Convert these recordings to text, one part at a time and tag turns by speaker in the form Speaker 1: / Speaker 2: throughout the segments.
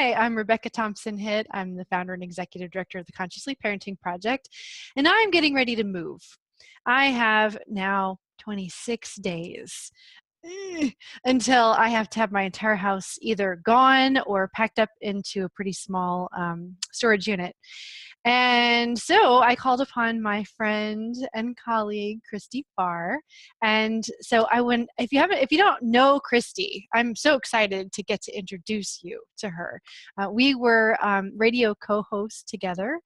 Speaker 1: Hi, I'm Rebecca Thompson Hitt. I'm the founder and executive director of the Consciously Parenting Project, and I'm getting ready to move. I have now 26 days until I have to have my entire house either gone or packed up into a pretty small storage unit. And so I called upon my friend and colleague, Christy Farr. And so if you don't know Christy, I'm so excited to get to introduce you to her. We were radio co-hosts together.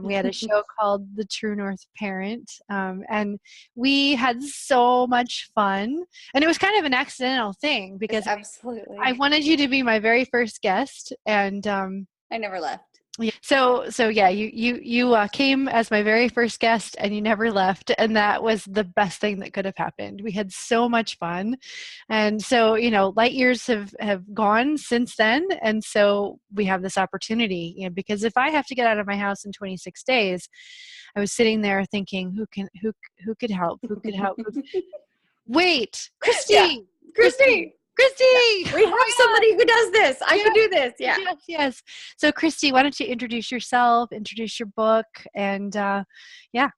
Speaker 1: We had a show called The True North Parent. And we had so much fun. And it was kind of an accidental thing because
Speaker 2: absolutely.
Speaker 1: I wanted you to be my very first guest. And
Speaker 2: I never left.
Speaker 1: Yeah. So yeah, you came as my very first guest and you never left. And that was the best thing that could have happened. We had so much fun. And so, light years have gone since then. And so we have this opportunity, because if I have to get out of my house in 26 days, I was sitting there thinking, who could help? Who could help? Wait, Christy!
Speaker 2: Yeah. Christy!
Speaker 1: Yeah.
Speaker 2: We have somebody who does this. I can do this. Yeah.
Speaker 1: Yes. So Christy, why don't you introduce yourself, introduce your book, and yeah.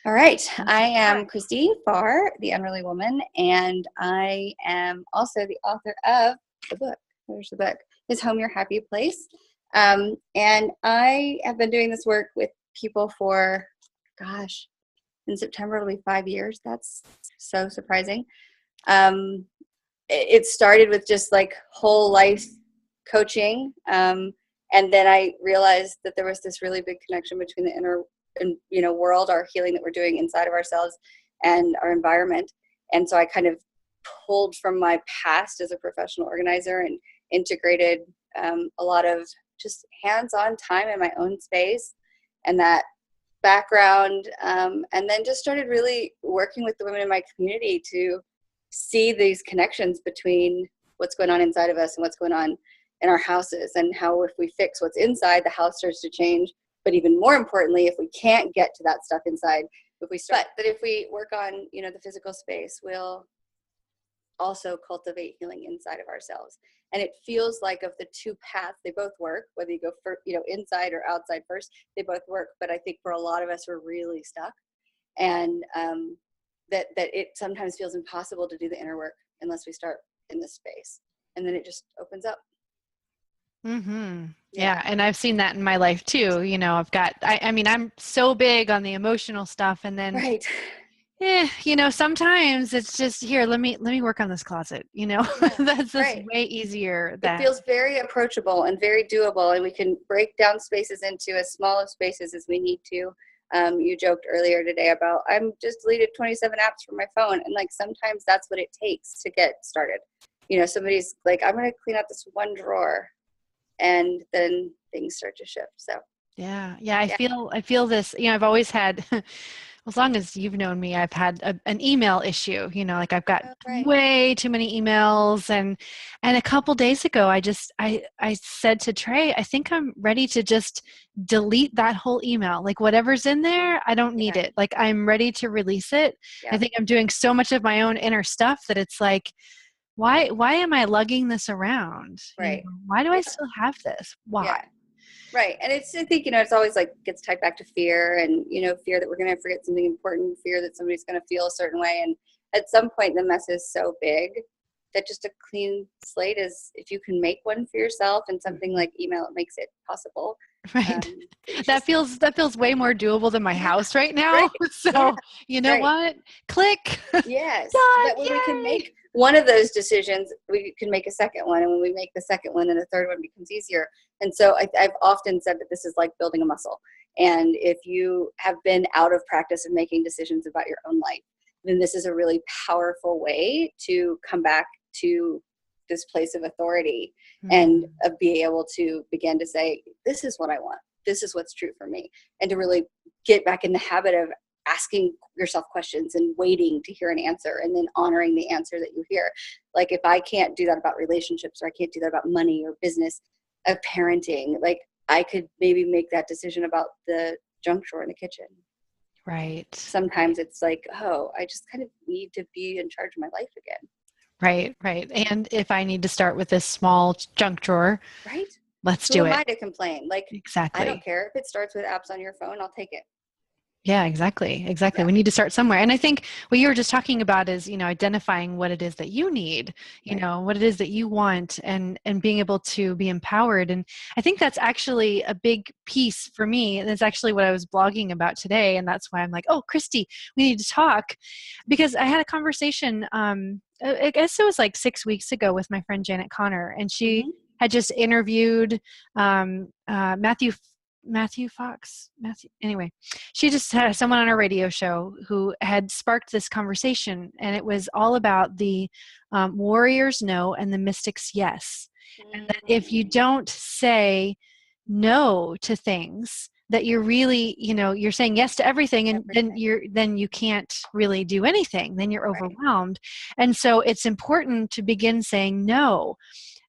Speaker 2: All right. I am Christy Farr, The Unruly Woman, and I am also the author of the book. Where's the book? Is Home Your Happy Place? And I have been doing this work with people for, in September it'll be 5 years. That's so surprising. It started with just like whole life coaching. And then I realized that there was this really big connection between the inner and, world, our healing that we're doing inside of ourselves and our environment. And so I kind of pulled from my past as a professional organizer and integrated a lot of just hands-on time in my own space and that background. And then just started really working with the women in my community to see these connections between what's going on inside of us and what's going on in our houses, and how if we fix what's inside, the house starts to change. But even more importantly, if we can't get to that stuff inside, if we work on, the physical space, we'll also cultivate healing inside of ourselves. And it feels like of the two paths, they both work, whether you go for, inside or outside first, they both work. But I think for a lot of us, we're really stuck. And, that it sometimes feels impossible to do the inner work unless we start in this space, and then it just opens up.
Speaker 1: Mm-hmm. Yeah. And I've seen that in my life too. I'm so big on the emotional stuff, and then,
Speaker 2: right.
Speaker 1: Sometimes it's just here, let me work on this closet, that's just way easier.
Speaker 2: It feels very approachable and very doable, and we can break down spaces into as small of spaces as we need to. You joked earlier today about I'm just deleted 27 apps from my phone, and sometimes that's what it takes to get started. Somebody's like, I'm going to clean out this one drawer, and then things start to shift. So
Speaker 1: I feel this. I've always had, as long as you've known me, I've had an email issue. I've got way too many emails, and a couple days ago, I said to Trey, I think I'm ready to just delete that whole email. Whatever's in there, I don't need it. I'm ready to release it. I think I'm doing so much of my own inner stuff that it's why am I lugging this around?
Speaker 2: Right.
Speaker 1: Why do I still have this? Why?
Speaker 2: Yeah. Right. And I think, it's always gets tied back to fear and, fear that we're going to forget something important, fear that somebody's going to feel a certain way. And at some point the mess is so big that just a clean slate is, if you can make one for yourself, and something like email, it makes it possible.
Speaker 1: Right. That feels way more doable than my house right now. Right. So what? Click.
Speaker 2: Yes.
Speaker 1: Done.
Speaker 2: That way we can make one of those decisions, we can make a second one. And when we make the second one, then the third one becomes easier. And so I've often said that this is like building a muscle. And if you have been out of practice of making decisions about your own life, then this is a really powerful way to come back to this place of authority and be able to begin to say, this is what I want. This is what's true for me. And to really get back in the habit of asking yourself questions and waiting to hear an answer, and then honoring the answer that you hear. If I can't do that about relationships, or I can't do that about money or business, of parenting, I could maybe make that decision about the junk drawer in the kitchen.
Speaker 1: Right.
Speaker 2: Sometimes it's I just kind of need to be in charge of my life again.
Speaker 1: Right. And if I need to start with this small junk drawer,
Speaker 2: right,
Speaker 1: let's
Speaker 2: Who
Speaker 1: do
Speaker 2: am
Speaker 1: it.
Speaker 2: I to complain? Like, I don't
Speaker 1: Exactly.
Speaker 2: care if it starts with apps on your phone, I'll take it.
Speaker 1: Yeah, exactly. Exactly.
Speaker 2: Yeah.
Speaker 1: We need to start somewhere. And I think what you were just talking about is, identifying what it is that you need,
Speaker 2: Right.
Speaker 1: what it is that you want, and being able to be empowered. And I think that's actually a big piece for me. And it's actually what I was blogging about today. And that's why I'm like, oh, Christy, we need to talk. Because I had a conversation, I guess it was like 6 weeks ago with my friend Janet Connor, and she
Speaker 2: Mm-hmm.
Speaker 1: had just interviewed Matthew Fox. Anyway, she just had someone on a radio show who had sparked this conversation, and it was all about the warriors no and the mystics yes. And that if you don't say no to things, that you're really, you're saying yes to everything, and then you can't really do anything. Then you're overwhelmed. And so it's important to begin saying no.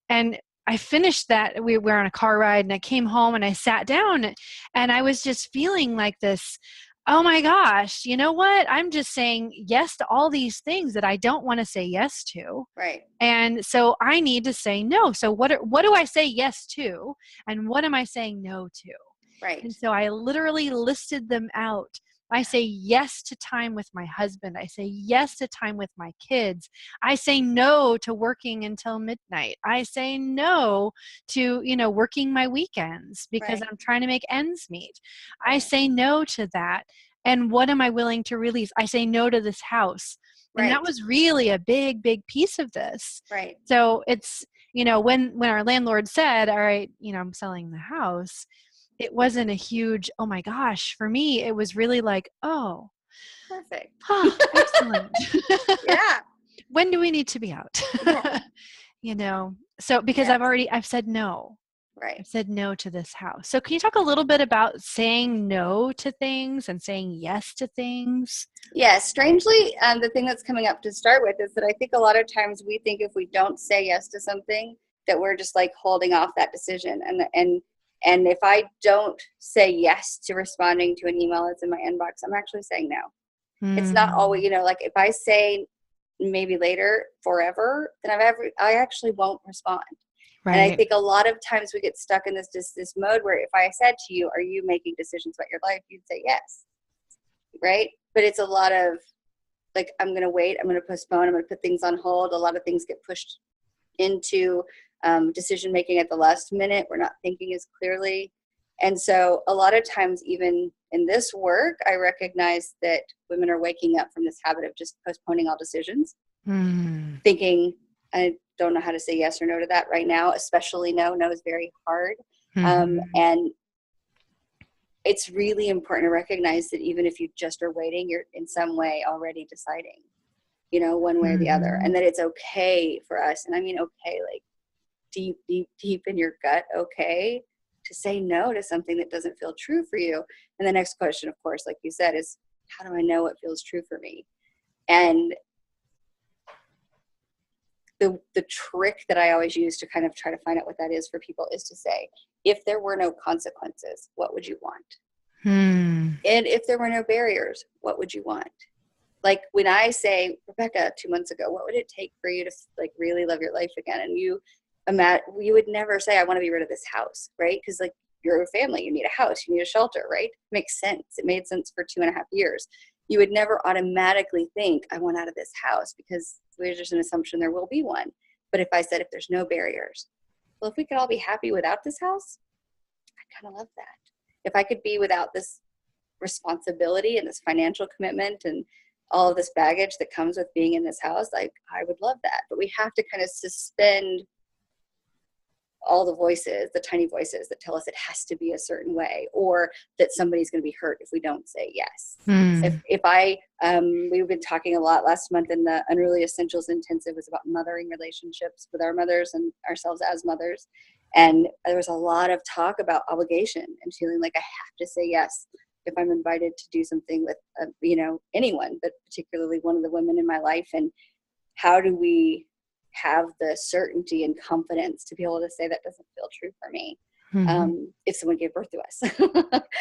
Speaker 1: And I finished that. We were on a car ride, and I came home and I sat down, and I was just feeling like this, oh my gosh, you know what? I'm just saying yes to all these things that I don't want to say yes to.
Speaker 2: Right.
Speaker 1: And so I need to say no. So what do I say yes to? And what am I saying no to?
Speaker 2: Right.
Speaker 1: And so I literally listed them out. I say yes to time with my husband. I say yes to time with my kids. I say no to working until midnight. I say no to, working my weekends because I'm trying to make ends meet. I say no to that. And what am I willing to release? I say no to this house. And that was really a big, big piece of this.
Speaker 2: Right.
Speaker 1: So it's, when our landlord said, all right, I'm selling the house, it wasn't a huge, oh my gosh. For me, it was really like, oh,
Speaker 2: perfect.
Speaker 1: Oh, excellent.
Speaker 2: Yeah.
Speaker 1: When do we need to be out?
Speaker 2: Yeah.
Speaker 1: So because I've said no.
Speaker 2: Right.
Speaker 1: I've said no to this house. So can you talk a little bit about saying no to things and saying yes to things?
Speaker 2: Yeah, strangely, the thing that's coming up to start with is that I think a lot of times we think if we don't say yes to something, that we're just like holding off that decision. And if I don't say yes to responding to an email that's in my inbox, I'm actually saying no. It's not always, like if I say maybe later forever, then I actually won't respond. Right. And I think a lot of times we get stuck in this mode where if I said to you, are you making decisions about your life? You'd say yes. Right. But it's a lot of like, I'm going to wait. I'm going to postpone. I'm going to put things on hold. A lot of things get pushed into decision making at the last minute. We're not thinking as clearly. And so a lot of times, even in this work, I recognize that women are waking up from this habit of just postponing all decisions, thinking, I don't know how to say yes or no to that right now, especially no. No is very hard. And it's really important to recognize that even if you just are waiting, you're in some way already deciding, one way or the other, and that it's okay for us. And I mean, okay, like deep, deep, deep in your gut, okay, to say no to something that doesn't feel true for you. And the next question, of course, like you said, is how do I know what feels true for me? And the trick that I always use to kind of try to find out what that is for people is to say, if there were no consequences, what would you want? And if there were no barriers, what would you want? Like when I say, Rebecca, 2 months ago, what would it take for you to like really love your life again? And you would never say, I want to be rid of this house, right? Because like you're a family, you need a house, you need a shelter, right? It makes sense. It made sense for 2.5 years. You would never automatically think, I want out of this house, because there's just an assumption there will be one. But if I said, if there's no barriers, well, if we could all be happy without this house, I kind of love that. If I could be without this responsibility and this financial commitment and all of this baggage that comes with being in this house, I would love that. But we have to kind of suspend all the voices, the tiny voices that tell us it has to be a certain way, or that somebody's going to be hurt if we don't say yes. We've been talking a lot last month in the Unruly Essentials Intensive was about mothering relationships with our mothers and ourselves as mothers. And there was a lot of talk about obligation and feeling like I have to say yes if I'm invited to do something with, anyone, but particularly one of the women in my life. And how do we have the certainty and confidence to be able to say that doesn't feel true for me if someone gave birth to us?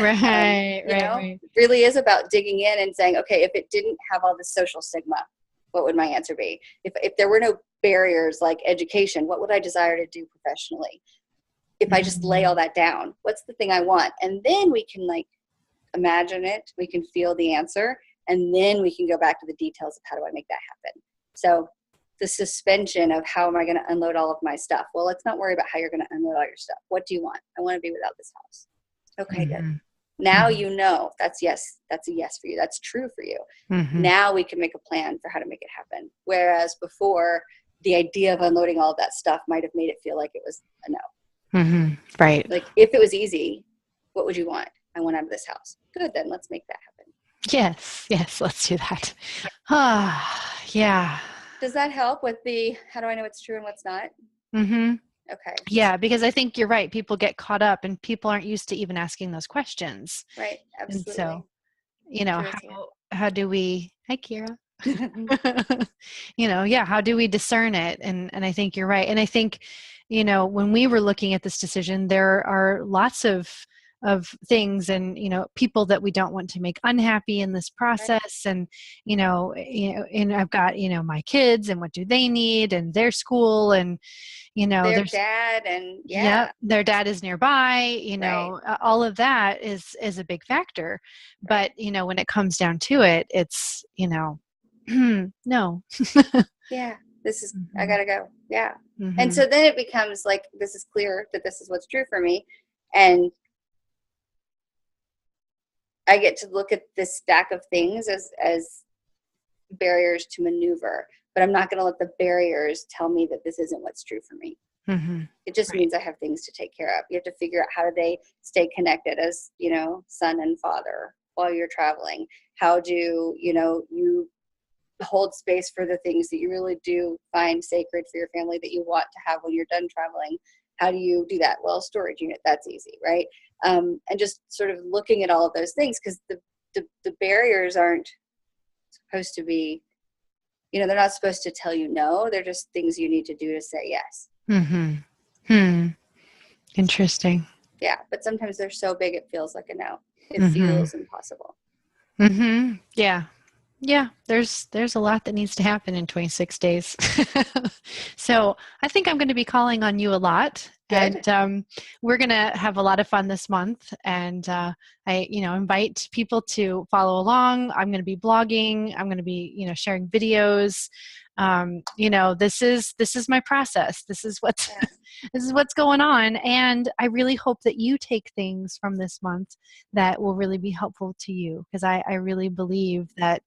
Speaker 1: Right.
Speaker 2: It really is about digging in and saying, okay, if it didn't have all this social stigma, what would my answer be? If there were no barriers like education, what would I desire to do professionally? if I just lay all that down? What's the thing I want? And then we can like imagine it. We can feel the answer. And then we can go back to the details of how do I make that happen? So the suspension of how am I going to unload all of my stuff? Well, let's not worry about how you're going to unload all your stuff. What do you want? I want to be without this house. Okay, good. Now you know that's yes. That's a yes for you. That's true for you. Now we can make a plan for how to make it happen. Whereas before, the idea of unloading all of that stuff might have made it feel like it was a no.
Speaker 1: Right.
Speaker 2: Like if it was easy, what would you want? I want out of this house. Good, then let's make that happen.
Speaker 1: Yes, let's do that. Yeah.
Speaker 2: Does that help with the how do I know what's true and what's not? Okay.
Speaker 1: Yeah, because I think you're right. People get caught up and people aren't used to even asking those questions.
Speaker 2: Right, absolutely.
Speaker 1: And so, how do we, hi Kira, how do we discern it? And I think you're right. And I think, when we were looking at this decision, there are lots of things and, people that we don't want to make unhappy in this process. And, and I've got, my kids and what do they need and their school and,
Speaker 2: their dad and
Speaker 1: their dad is nearby, all of that is a big factor. But, when it comes down to it, it's, no.
Speaker 2: Yeah, this is, I gotta go. Yeah. And so then it becomes like, this is clear that this is what's true for me. And I get to look at this stack of things as barriers to maneuver, but I'm not going to let the barriers tell me that this isn't what's true for me. It just means I have things to take care of. You have to figure out how do they stay connected as, son and father while you're traveling. How do, you hold space for the things that you really do find sacred for your family that you want to have when you're done traveling. How do you do that? Well, storage unit, that's easy, right? And just sort of looking at all of those things, because the barriers aren't supposed to be, they're not supposed to tell you no. They're just things you need to do to say yes.
Speaker 1: Interesting.
Speaker 2: Yeah, but sometimes they're so big it feels like a no. It feels impossible.
Speaker 1: Yeah, there's a lot that needs to happen in 26 days. So I think I'm going to be calling on you a lot. Good. And we're going to have a lot of fun this month. And I, invite people to follow along. I'm going to be blogging. I'm going to be, sharing videos. This is my process. This is what's going on. And I really hope that you take things from this month that will really be helpful to you. Because I really believe that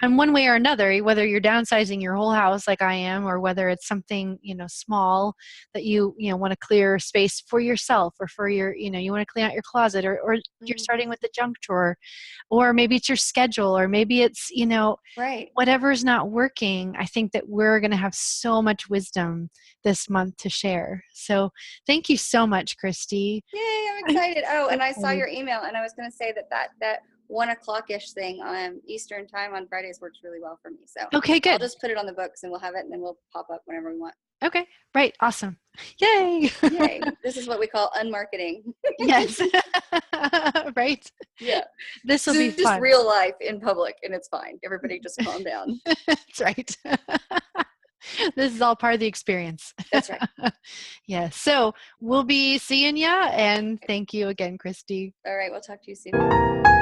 Speaker 1: in one way or another, whether you're downsizing your whole house like I am, or whether it's something, small that you want to clear space for yourself or for your, you want to clean out your closet or you're starting with the junk drawer, or maybe it's your schedule, or maybe it's,
Speaker 2: right,
Speaker 1: whatever's not working. I think that we're going to have so much wisdom this month to share. So thank you so much, Christy.
Speaker 2: Yay, I'm excited. Oh, and I saw your email and I was going to say that 1:00-ish thing on Eastern time on Fridays works really well for me. So
Speaker 1: okay, good.
Speaker 2: I'll just put it on the books and we'll have it and then we'll pop up whenever we want.
Speaker 1: Okay, right. Awesome. Yay.
Speaker 2: Yay. This is what we call unmarketing.
Speaker 1: Yes. Right.
Speaker 2: Yeah.
Speaker 1: This will be
Speaker 2: just
Speaker 1: fun.
Speaker 2: Real life in public and it's fine. Everybody just calm down.
Speaker 1: That's right. This is all part of the experience.
Speaker 2: That's right.
Speaker 1: Yeah. So we'll be seeing ya, and thank you again, Christy.
Speaker 2: All right. We'll talk to you soon.